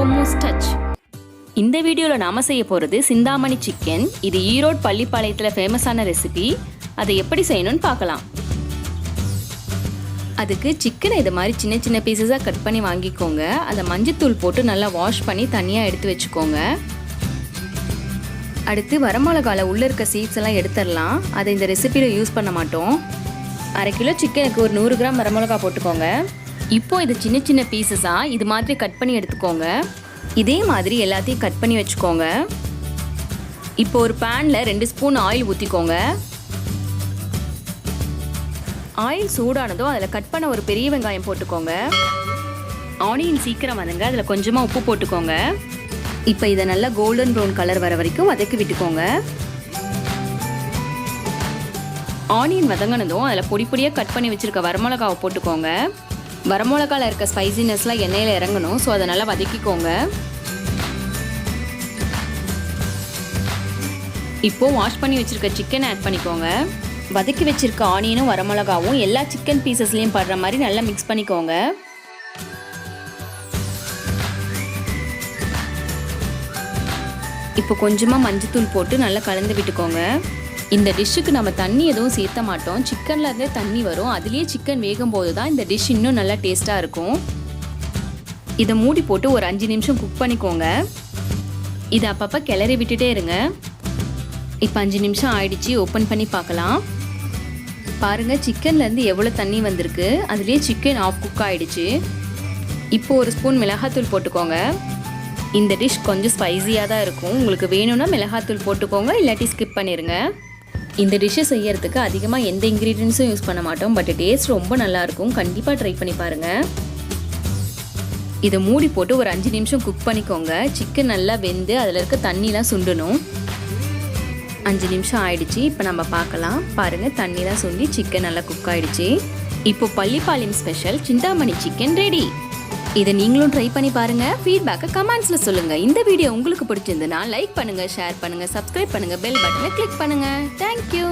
almost touch. இந்த வீடியோவில் நாம செய்ய போகிறது சிந்தாமணி சிக்கன். இது ஈரோடு பள்ளிப்பாளையத்தில் ஃபேமஸான ரெசிபி. அதை எப்படி செய்யணும்னு பார்க்கலாம். அதுக்கு சிக்கனை இது மாதிரி சின்ன சின்ன பீசஸாக கட் பண்ணி வாங்கிக்கோங்க. அதை மஞ்சத்தூள் போட்டு நல்லா வாஷ் பண்ணி தனியாக எடுத்து வச்சுக்கோங்க. அடுத்து வரமிளகால உள்ளே இருக்க சீட்ஸ் எல்லாம் எடுத்துடலாம். அதை இந்த ரெசிபியில் யூஸ் பண்ண மாட்டோம். 1/2 கிலோ சிக்கனுக்கு ஒரு 100 கிராம் வரமிளகா போட்டுக்கோங்க. இப்போ இது சின்ன சின்ன பீசஸாக இது மாதிரி கட் பண்ணி எடுத்துக்கோங்க. இதே மாதிரி எல்லாத்தையும் கட் பண்ணி வச்சுக்கோங்க. இப்போ ஒரு பேனில் 2 ஸ்பூன் ஆயில் ஊற்றிக்கோங்க. ஆயில் சூடானதும் அதில் கட் பண்ண ஒரு பெரிய வெங்காயம் போட்டுக்கோங்க. ஆனியன் சீக்கிரம் வதங்க. அதில் கொஞ்சமாக உப்பு போட்டுக்கோங்க. இப்போ இதை நல்லா கோல்டன் ப்ரௌன் கலர் வர வரைக்கும் வதக்கி விட்டுக்கோங்க. ஆனியன் வதங்கினதும் அதில் பொடி பொடியாக கட் பண்ணி வச்சுருக்க வரமிளகாவை போட்டுக்கோங்க. வரமிளகாவில் இருக்க ஸ்பைசினஸ்லாம் எண்ணெயில் இறங்கணும். ஸோ அதை நல்லா வதக்கிக்கோங்க. இப்போ வாஷ் பண்ணி வச்சுருக்க சிக்கனை ஆட் பண்ணிக்கோங்க. வதக்கி வச்சுருக்க ஆனியனும் வரமிளகாவும் எல்லா சிக்கன் பீசஸ்லேயும் படுற மாதிரி நல்லா மிக்ஸ் பண்ணிக்கோங்க. இப்போ கொஞ்சமாக மஞ்சத்தூள் போட்டு நல்லா கலந்து விட்டுக்கோங்க. இந்த டிஷ்ஷுக்கு நம்ம தண்ணி எதுவும் சேர்த்த மாட்டோம். சிக்கனில் இருந்தே தண்ணி வரும். அதுலேயே சிக்கன் வேகும் போது தான் இந்த டிஷ் இன்னும் நல்லா டேஸ்ட்டாக இருக்கும். இதை மூடி போட்டு ஒரு 5 நிமிஷம் குக் பண்ணிக்கோங்க. இதை அப்பப்போ கிளறி விட்டுட்டே இருங்க. இப்போ 5 நிமிஷம் ஆயிடுச்சு. ஓப்பன் பண்ணி பார்க்கலாம். பாருங்கள், சிக்கன்லேருந்து எவ்வளோ தண்ணி வந்திருக்கு. அதுலேயே சிக்கன் ஆஃப் குக் ஆகிடுச்சு. இப்போ ஒரு ஸ்பூன் மிளகாத்தூள் போட்டுக்கோங்க. இந்த டிஷ் கொஞ்சம் ஸ்பைஸியாக தான் இருக்கும். உங்களுக்கு வேணும்னா மிளகாத்தூள் போட்டுக்கோங்க, இல்லாட்டி ஸ்கிப் பண்ணிடுங்க. இந்த டிஷ்ஷை செய்யறதுக்கு அதிகமாக எந்த இன்க்ரீடியன்ஸும் யூஸ் பண்ண மாட்டோம். பட் டேஸ்ட் ரொம்ப நல்லாயிருக்கும். கண்டிப்பாக ட்ரை பண்ணி பாருங்கள். இதை மூடி போட்டு ஒரு 5 நிமிஷம் குக் பண்ணிக்கோங்க. சிக்கன் நல்லா வெந்து அதில் இருக்க தண்ணிலாம் சுண்டணும். 5 நிமிஷம் ஆயிடுச்சு. இப்போ நம்ம பார்க்கலாம். பாருங்கள், தண்ணிலாம் சுண்டி சிக்கன் நல்லா குக் ஆகிடுச்சு. இப்போ Pallipalayam special Chintamani chicken ready. இதை நீங்களும் ட்ரை பண்ணி பாருங்கள். ஃபீட்பேக்கை கமெண்ட்ஸில் சொல்லுங்கள். இந்த வீடியோ உங்களுக்கு பிடிச்சிருந்ததுன்னா லைக் பண்ணுங்கள், ஷேர் பண்ணுங்கள், சப்ஸ்கிரைப் பண்ணுங்கள், பெல் பட்டனை கிளிக் பண்ணுங்கள். தேங்க்யூ.